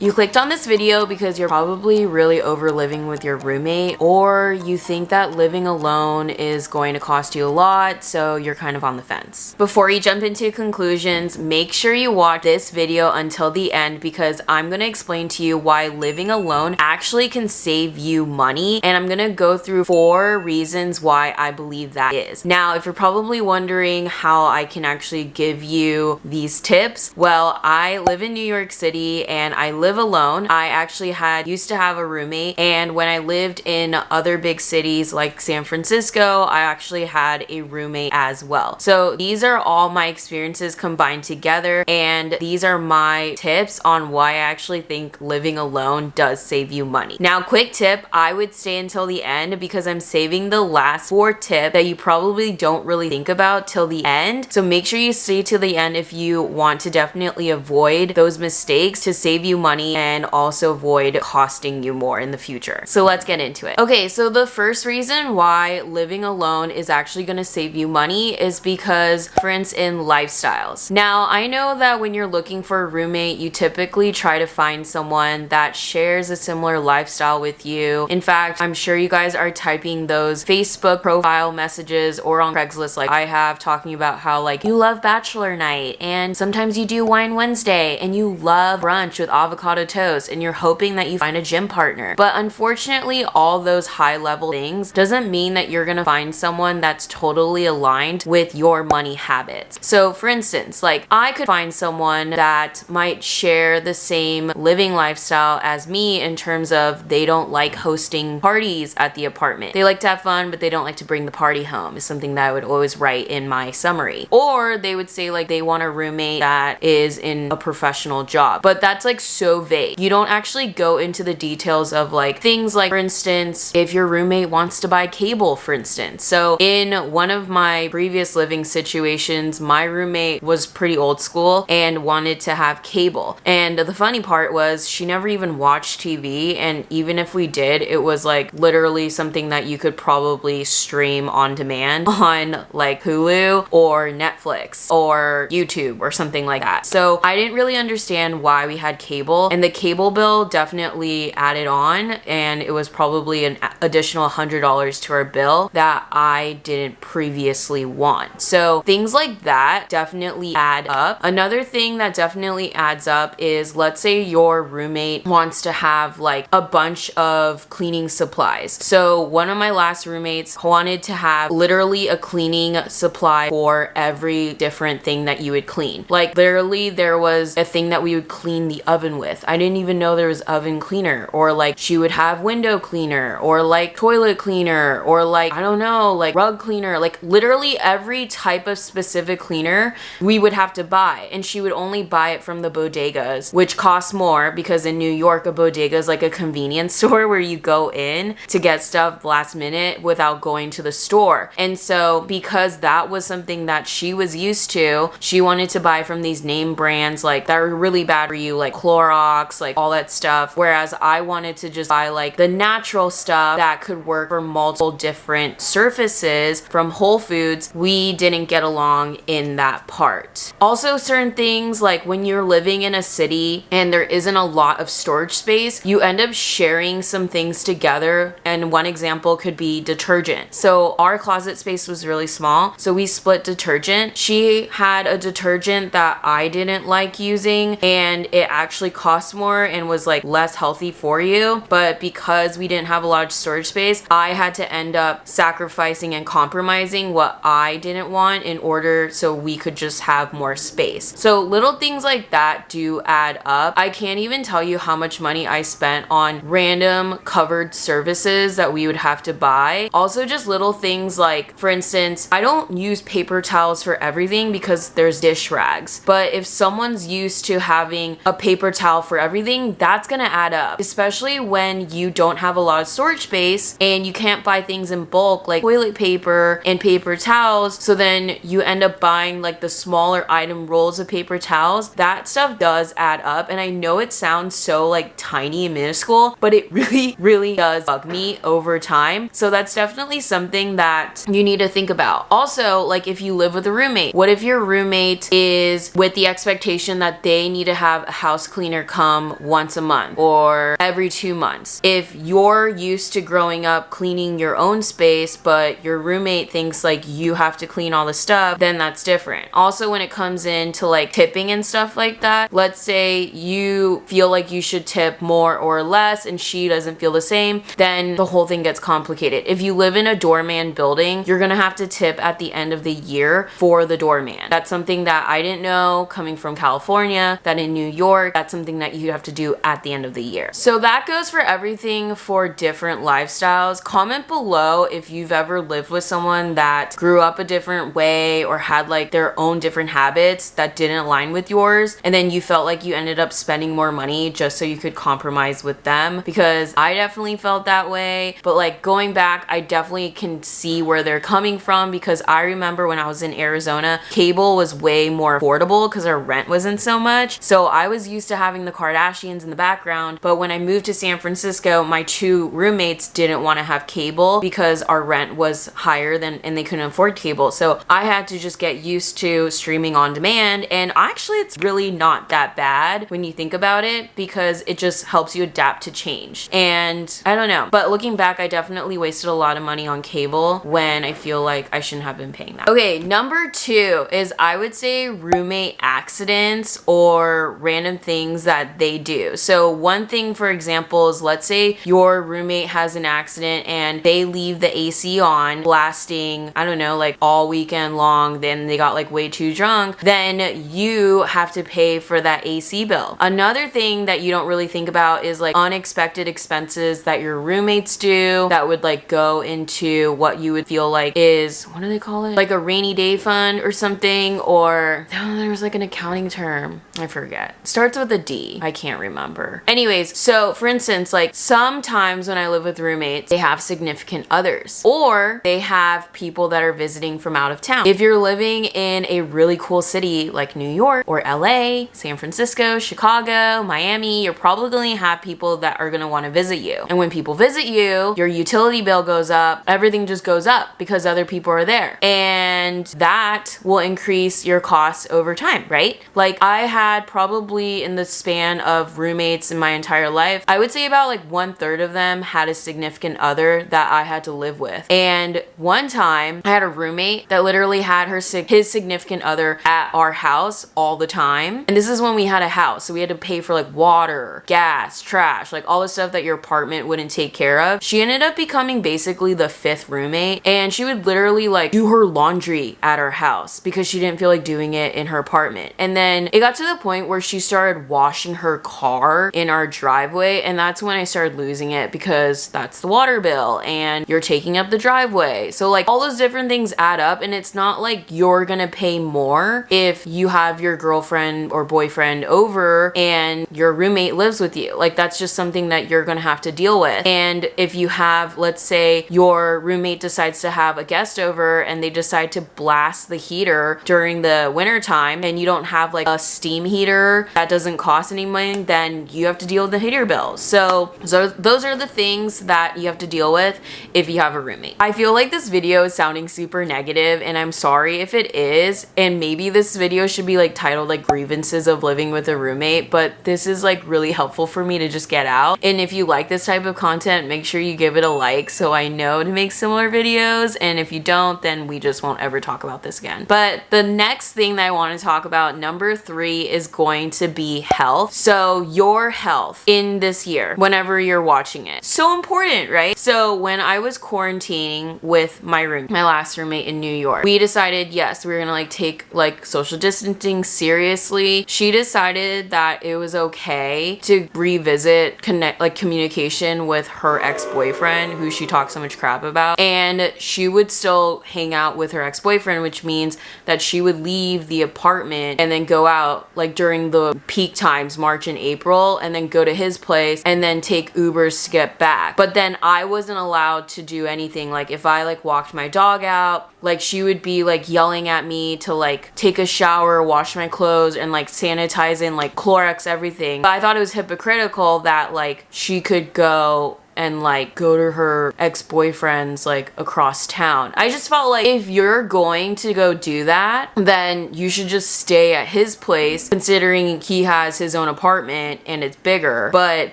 You clicked on this video because you're probably really over living with your roommate, or you think that living alone is going to cost you a lot, so you're kind of on the fence. Before you jump into conclusions, make sure you watch this video until the end because I'm going to explain to you why living alone actually can save you money, and I'm going to go through 4 reasons why I believe that is. Now, if you're probably wondering how I can actually give you these tips, well, I live in New York City and I live alone. I actually used to have a roommate, and when I lived in other big cities like San Francisco, I actually had a roommate as well. So these are all my experiences combined together, and these are my tips on why I actually think living alone does save you money. Now, quick tip, I would stay until the end because I'm saving the last 4 tips that you probably don't really think about till the end. So make sure you stay till the end if you want to definitely avoid those mistakes to save you money and also avoid costing you more in the future. So let's get into it. Okay, so the first reason why living alone is actually going to save you money is because difference in lifestyles. Now, I know that when you're looking for a roommate, you typically try to find someone that shares a similar lifestyle with you. In fact, I'm sure you guys are typing those Facebook profile messages or on Craigslist like I have, talking about how like you love bachelor night and sometimes you do wine Wednesday and you love brunch with avocado toast, and you're hoping that you find a gym partner. But unfortunately, all those high level things doesn't mean that you're gonna find someone that's totally aligned with your money habits. So for instance, like I could find someone that might share the same living lifestyle as me in terms of they don't like hosting parties at the apartment. They like to have fun, but they don't like to bring the party home, is something that I would always write in my summary. Or they would say like they want a roommate that is in a professional job, but that's like so vague. You don't actually go into the details of like things like, for instance, if your roommate wants to buy cable, for instance. So in one of my previous living situations, my roommate was pretty old school and wanted to have cable. And the funny part was she never even watched TV, and even if we did, it was like literally something that you could probably stream on demand on like Hulu or Netflix or YouTube or something like that. So I didn't really understand why we had cable, and the cable bill definitely added on, and it was probably an additional $100 to our bill that I didn't previously want. So things like that definitely add up. Another thing that definitely adds up is, let's say your roommate wants to have like a bunch of cleaning supplies. So one of my last roommates wanted to have literally a cleaning supply for every different thing that you would clean. Like literally there was a thing that we would clean the oven with. I didn't even know there was oven cleaner, or like she would have window cleaner, or like toilet cleaner, or like I don't know, like rug cleaner. Like literally every type of specific cleaner we would have to buy, and she would only buy it from the bodegas, which costs more because in New York a bodega is like a convenience store where you go in to get stuff last minute without going to the store. And so because that was something that she was used to, she wanted to buy from these name brands like that were really bad for you, like Clorox, like all that stuff, whereas I wanted to just buy like the natural stuff that could work for multiple different surfaces from Whole Foods. We didn't get along in that part. Also, certain things like when you're living in a city and there isn't a lot of storage space, you end up sharing some things together, and one example could be detergent. So our closet space was really small, so we split detergent. She had a detergent that I didn't like using, and it actually cost more and was like less healthy for you, but because we didn't have a large storage space, I had to end up sacrificing and compromising what I didn't want in order so we could just have more space. So little things like that do add up. I can't even tell you how much money I spent on random covered services that we would have to buy. Also just little things like, for instance, I don't use paper towels for everything because there's dish rags, but if someone's used to having a paper towel for everything, that's gonna add up, especially when you don't have a lot of storage space and you can't buy things in bulk like toilet paper and paper towels. So then you end up buying like the smaller item rolls of paper towels. That stuff does add up, and I know it sounds so like tiny and minuscule, but it really does bug me over time. So that's definitely something that you need to think about. Also, like if you live with a roommate, what if your roommate is with the expectation that they need to have a house cleaner come once a month or every 2 months. If you're used to growing up cleaning your own space, but your roommate thinks like you have to clean all the stuff, then that's different. Also, when it comes into like tipping and stuff like that, let's say you feel like you should tip more or less and she doesn't feel the same, then the whole thing gets complicated. If you live in a doorman building, you're gonna have to tip at the end of the year for the doorman. That's something that I didn't know coming from California, that in New York, that's something that you have to do at the end of the year. So that goes for everything for different lifestyles. Comment below if you've ever lived with someone that grew up a different way or had like their own different habits that didn't align with yours, and then you felt like you ended up spending more money just so you could compromise with them, because I definitely felt that way. But like going back, I definitely can see where they're coming from, because I remember when I was in Arizona, cable was way more affordable because our rent wasn't so much. So I was used to having the Kardashians in the background, but when I moved to San Francisco, my two roommates didn't want to have cable because our rent was higher than, and they couldn't afford cable. So I had to just get used to streaming on demand, and actually it's really not that bad when you think about it, because it just helps you adapt to change. And I don't know, but looking back, I definitely wasted a lot of money on cable when I feel like I shouldn't have been paying that. Okay, number 2 is, I would say, roommate accidents or random things that they do. So one thing, for example, is let's say your roommate has an accident and they leave the AC on blasting, I don't know, like all weekend long, then they got like way too drunk, then you have to pay for that AC bill. Another thing that you don't really think about is like unexpected expenses that your roommates do that would like go into what you would feel like is, what do they call it? Like a rainy day fund or something, or oh, there was like an accounting term. I forget. Starts with a D. I can't remember. Anyways, so for instance, like sometimes when I live with roommates, they have significant others, or they have people that are visiting from out of town. If you're living in a really cool city like New York or LA, San Francisco, Chicago, Miami, you're probably going to have people that are going to want to visit you. And when people visit you, your utility bill goes up, everything just goes up because other people are there. And that will increase your costs over time, right? Like I had probably in the span of roommates in my entire life, I would say about like 1/3 of them had a significant other that I had to live with. And one time I had a roommate that literally had his significant other at our house all the time. And this is when we had a house, so we had to pay for like water, gas, trash, like all the stuff that your apartment wouldn't take care of. She ended up becoming basically the 5th roommate, and she would literally like do her laundry at our house because she didn't feel like doing it in her apartment. And then it got to the point where she started washing her car in our driveway, and that's when I started losing it, because that's the water bill and you're taking up the driveway. So like all those different things add up, and it's not like you're gonna pay more if you have your girlfriend or boyfriend over and your roommate lives with you. Like that's just something that you're gonna have to deal with. And if you have, let's say your roommate decides to have a guest over and they decide to blast the heater during the winter time, and you don't have like a steam heater that doesn't cost any money, then you have to deal with the heater bill. So those are the things that you have to deal with if you have a roommate. I feel like this video is sounding super negative, and I'm sorry if it is, and maybe this video should be like titled like grievances of living with a roommate, but this is like really helpful for me to just get out. And if you like this type of content, make sure you give it a like so I know to make similar videos, and if you don't, then we just won't ever talk about this again. But the next thing that I want to talk about, number 3, is going to be health. So your health in this year, whenever you're watching it, so important, right? So when I was quarantining with my last roommate in New York, we decided, yes, we were gonna like take like social distancing seriously. She decided that it was okay to revisit communication with her ex-boyfriend, who she talked so much crap about, and she would still hang out with her ex-boyfriend, which means that she would leave the apartment and then go out like during the peak times, March and April, and then go to his place and then take Ubers to get back. But then I wasn't allowed to do anything. Like if I like walked my dog out, like she would be like yelling at me to like take a shower, wash my clothes, and like sanitize and like Clorox everything. But I thought it was hypocritical that like she could go and like go to her ex-boyfriend's like across town. I just felt like if you're going to go do that, then you should just stay at his place, considering he has his own apartment and it's bigger. But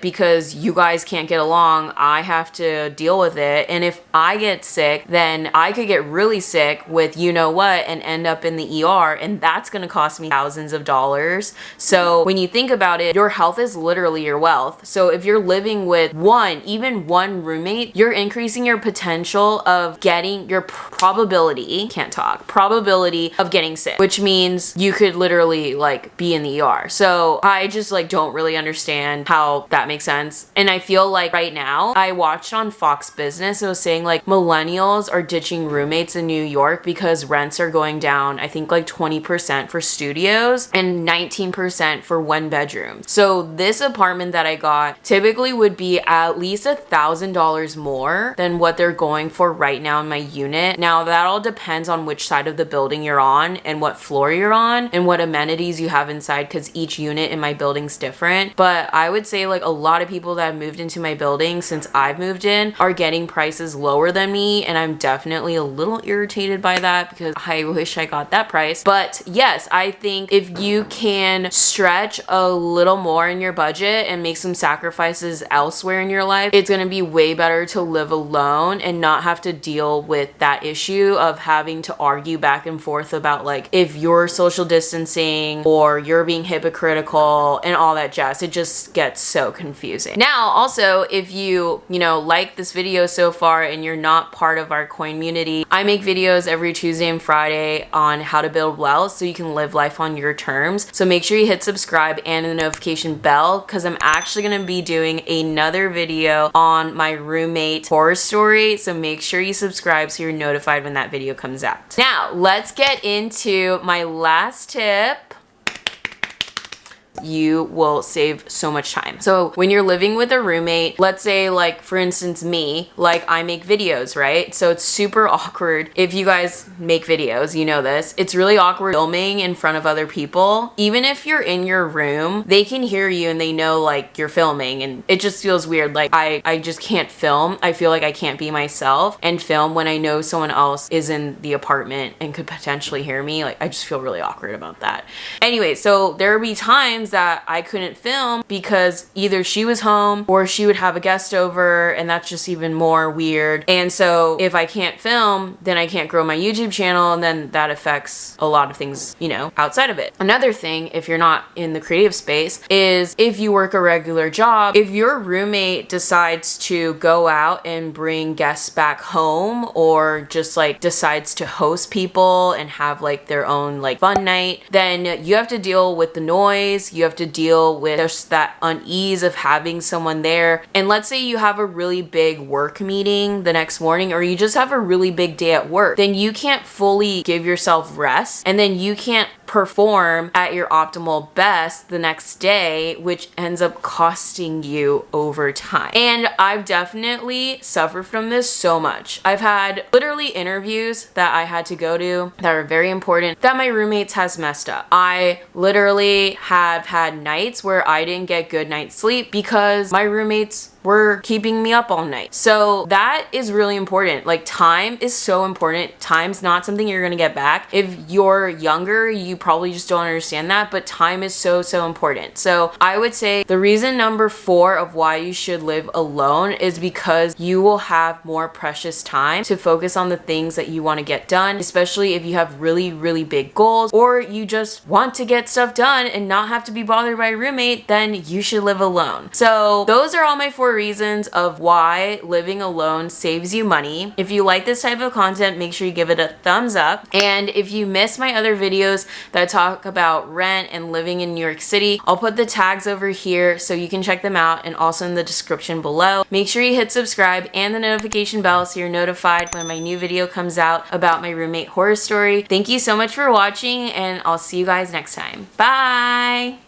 because you guys can't get along, I have to deal with it. And if I get sick, then I could get really sick with you know what and end up in the ER, and that's gonna cost me thousands of dollars. So when you think about it, your health is literally your wealth. So if you're living with even one roommate, you're increasing your potential of getting your probability of getting sick, which means you could literally like be in the ER. So I just like don't really understand how that makes sense. And I feel like right now, I watched on Fox Business, it was saying like millennials are ditching roommates in New York because rents are going down, I think like 20% for studios and 19% for one bedroom. So this apartment that I got typically would be at least $1,000 more than what they're going for right now in my unit. Now that all depends on which side of the building you're on and what floor you're on and what amenities you have inside, because each unit in my building's different. But I would say like a lot of people that have moved into my building since I've moved in are getting prices lower than me, and I'm definitely a little irritated by that because I wish I got that price. But yes, I think if you can stretch a little more in your budget and make some sacrifices elsewhere in your life, it's gonna be way better to live alone and not have to deal with that issue of having to argue back and forth about like if you're social distancing or you're being hypocritical and all that jazz. It just gets so confusing. Now, also, if you like this video so far and you're not part of our coin community, I make videos every Tuesday and Friday on how to build wealth so you can live life on your terms. So make sure you hit subscribe and the notification bell, because I'm actually going to be doing another video on my roommate horror story. So make sure you subscribe so you're notified when that video comes out. Now, let's get into my last tip. You will save so much time. So when you're living with a roommate, let's say like for instance me, like I make videos, right? So it's super awkward. If you guys make videos, you know this, it's really awkward filming in front of other people. Even if you're in your room, they can hear you and they know like you're filming, and it just feels weird. Like I just can't film. I feel like I can't be myself and film when I know someone else is in the apartment and could potentially hear me. Like I just feel really awkward about that. Anyway, so there would be times that I couldn't film because either she was home or she would have a guest over, and that's just even more weird. And so if I can't film, then I can't grow my YouTube channel, and then that affects a lot of things, outside of it. Another thing, if you're not in the creative space, is if you work a regular job, if your roommate decides to go out and bring guests back home, or just like decides to host people and have like their own like fun night, then you have to deal with the noise. You have to deal with just that unease of having someone there. And let's say you have a really big work meeting the next morning, or you just have a really big day at work, then you can't fully give yourself rest, and then you can't perform at your optimal best the next day, which ends up costing you over time. And I've definitely suffered from this so much. I've had literally interviews that I had to go to that are very important that my roommates has messed up. I literally have had nights where I didn't get good night's sleep because my roommates were keeping me up all night. So that is really important. Like time is so important. Time's not something you're gonna get back. If you're younger, you probably just don't understand that, but time is so important. So I would say the reason number 4 of why you should live alone is because you will have more precious time to focus on the things that you want to get done, especially if you have really big goals, or you just want to get stuff done and not have to be bothered by a roommate, then you should live alone. So those are all my 4 reasons of why living alone saves you money. If you like this type of content, make sure you give it a thumbs up. And if you miss my other videos that talk about rent and living in New York City, I'll put the tags over here so you can check them out, and also in the description below. Make sure you hit subscribe and the notification bell so you're notified when my new video comes out about my roommate horror story. Thank you so much for watching, and I'll see you guys next time. Bye!